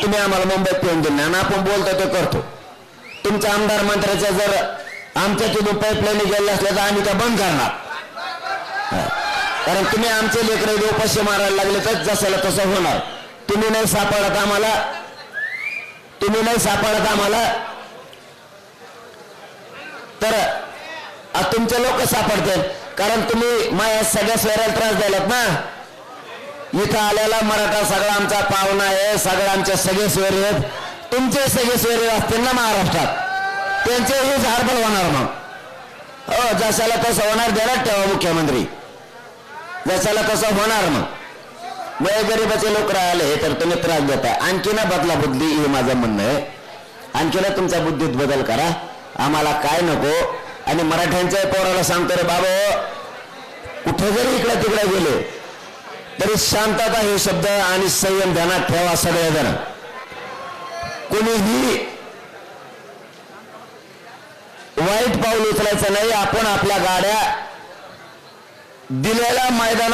तुम्ही आम्हाला मुंबईत पिऊन दिलं नाही आणि आपण बोलतो ते करतो. तुमच्या आमदार मंत्र्याच्या जर आमच्या तिथून पाईपलाईन गेले असल्या तर आम्ही त्या बंद करणार. कारण तुम्ही आमचे लेकरं उपाशी मारायला लागले तर जसं तसं होणार. तुम्ही नाही सापडत आम्हाला तर तुमचे लोक सापडतात. कारण तुम्ही माझ्या सगळ्या सोयऱ्याला त्रास द्यायलात ना. इथं आलेला मराठा सगळा आमचा पाहुणा आहे, सगळं आमचे सगळे सोयरे आहेत. तुमचे सगळे सोयरे असतील ना महाराष्ट्रात, त्यांचेही झाडपड होणार. मग हो, जशाला तसं होणार. देणार ठेवा मुख्यमंत्री, जशाला तसं होणार. मग गरीबाचे लोक राहिले तर तुम्ही त्रास देताय. आणखी ना बदला बुद्धी, हे माझं म्हणणं आहे. आणखी ना तुमच्या बुद्धीत बदल करा. आम्हाला काय नको. आणि मराठ्यांच्या पोराला सांगतो रे बाबा, कुठे जरी इकडे तिकडे गेले तरी शांतता हे शब्द आणि संयम ध्यानात ठेवा सगळेजण. कोणीही वाईट पाऊल उचलायचं नाही. आपण आपल्या गाड्या दिलेल्या मैदानात